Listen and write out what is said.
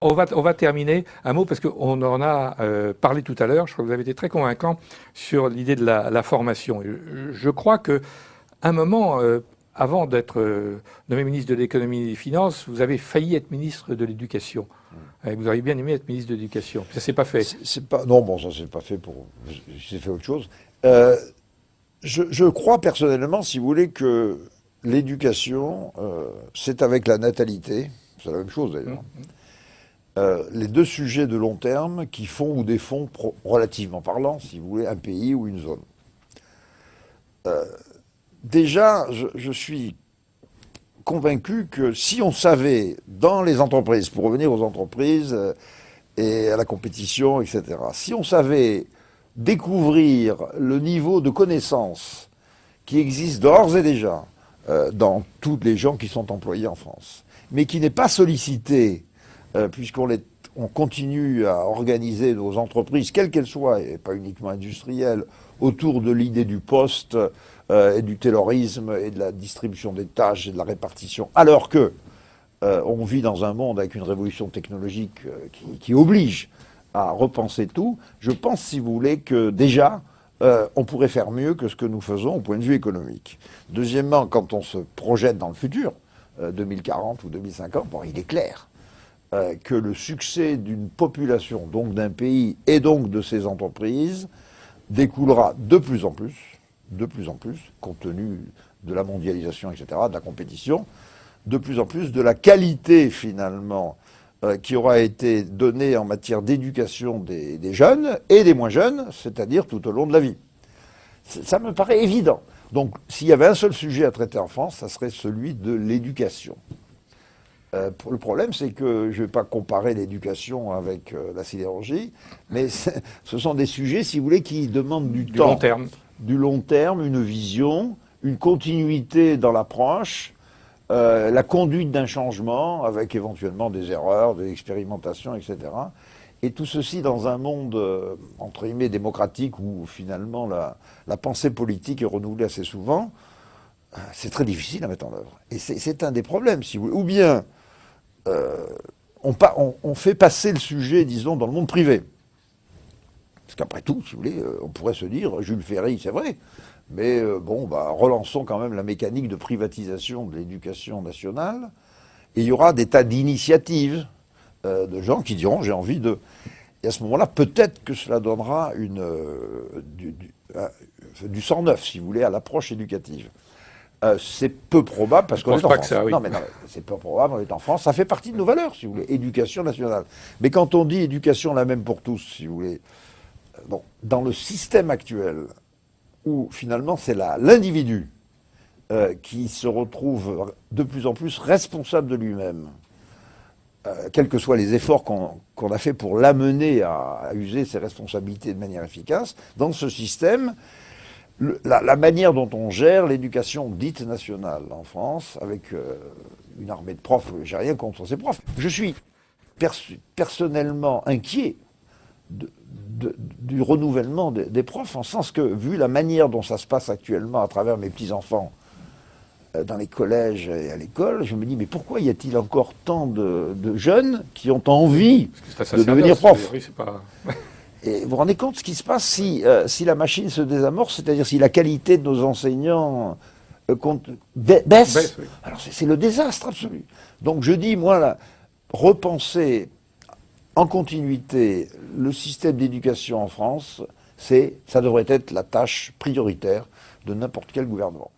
On va terminer. Un mot, parce qu'on en a parlé tout à l'heure. Je crois que vous avez été très convaincant sur l'idée de la formation. Je crois que un moment, avant d'être nommé ministre de l'économie et des finances, vous avez failli être ministre de l'éducation. Et vous auriez bien aimé être ministre de l'éducation. Ça s'est pas fait. C'est pas, non, bon, ça s'est pas fait pour. J'ai fait autre chose. Je crois personnellement, si vous voulez, que l'éducation, c'est avec la natalité, c'est la même chose d'ailleurs, les deux sujets de long terme qui font ou défont, relativement parlant, si vous voulez, un pays ou une zone. Déjà, je suis convaincu que si on savait, dans les entreprises, pour revenir aux entreprises et à la compétition, etc., si on savait découvrir le niveau de connaissance qui existe d'ores et déjà dans tous les gens qui sont employés en France, mais qui n'est pas sollicité, puisqu'on continue à organiser nos entreprises, quelles qu'elles soient, et pas uniquement industrielles, autour de l'idée du poste et du taylorisme et de la distribution des tâches et de la répartition, alors que on vit dans un monde avec une révolution technologique qui oblige à repenser tout. Je pense, si vous voulez, que déjà, on pourrait faire mieux que ce que nous faisons au point de vue économique. Deuxièmement, quand on se projette dans le futur, 2040 ou 2050, bon, il est clair que le succès d'une population, donc d'un pays et donc de ses entreprises, découlera de plus en plus, compte tenu de la mondialisation, etc., de la compétition, de plus en plus de la qualité, finalement, qui aura été donnée en matière d'éducation des jeunes et des moins jeunes, c'est-à-dire tout au long de la vie. Ça me paraît évident. Donc, s'il y avait un seul sujet à traiter en France, ça serait celui de l'éducation. Le problème, c'est que je ne vais pas comparer l'éducation avec la sidérurgie, mais ce sont des sujets, si vous voulez, qui demandent du temps. Long terme. Du long terme, une vision, une continuité dans l'approche, la conduite d'un changement avec éventuellement des erreurs, de l'expérimentation, etc. Et tout ceci dans un monde, entre guillemets, démocratique où finalement la pensée politique est renouvelée assez souvent, c'est très difficile à mettre en œuvre. Et c'est un des problèmes, si vous voulez. Ou bien on fait passer le sujet, disons, dans le monde privé. Parce qu'après tout, si vous voulez, on pourrait se dire, Jules Ferry, c'est vrai, mais relançons quand même la mécanique de privatisation de l'éducation nationale, et il y aura des tas d'initiatives de gens qui diront, j'ai envie de... Et à ce moment-là, peut-être que cela donnera du sang neuf, si vous voulez, à l'approche éducative. C'est peu probable parce qu'on est en France. Oui. Non, mais c'est peu probable, on est en France. Ça fait partie de nos valeurs, si vous voulez, éducation nationale. Mais quand on dit éducation la même pour tous, si vous voulez, bon, dans le système actuel, où finalement c'est l'individu qui se retrouve de plus en plus responsable de lui-même, quels que soient les efforts qu'on a fait pour l'amener à user ses responsabilités de manière efficace, dans ce système, la manière dont on gère l'éducation dite nationale en France, avec une armée de profs, j'ai rien contre ces profs. Je suis personnellement inquiet du renouvellement des profs, en sens que, vu la manière dont ça se passe actuellement à travers mes petits-enfants dans les collèges et à l'école, je me dis, mais pourquoi y a-t-il encore tant de jeunes qui ont envie de devenir profs ? Et vous vous rendez compte ce qui se passe si la machine se désamorce, c'est-à-dire si la qualité de nos enseignants baisse, Oui. alors c'est le désastre absolu. Donc je dis, moi, là, repenser en continuité le système d'éducation en France, ça devrait être la tâche prioritaire de n'importe quel gouvernement.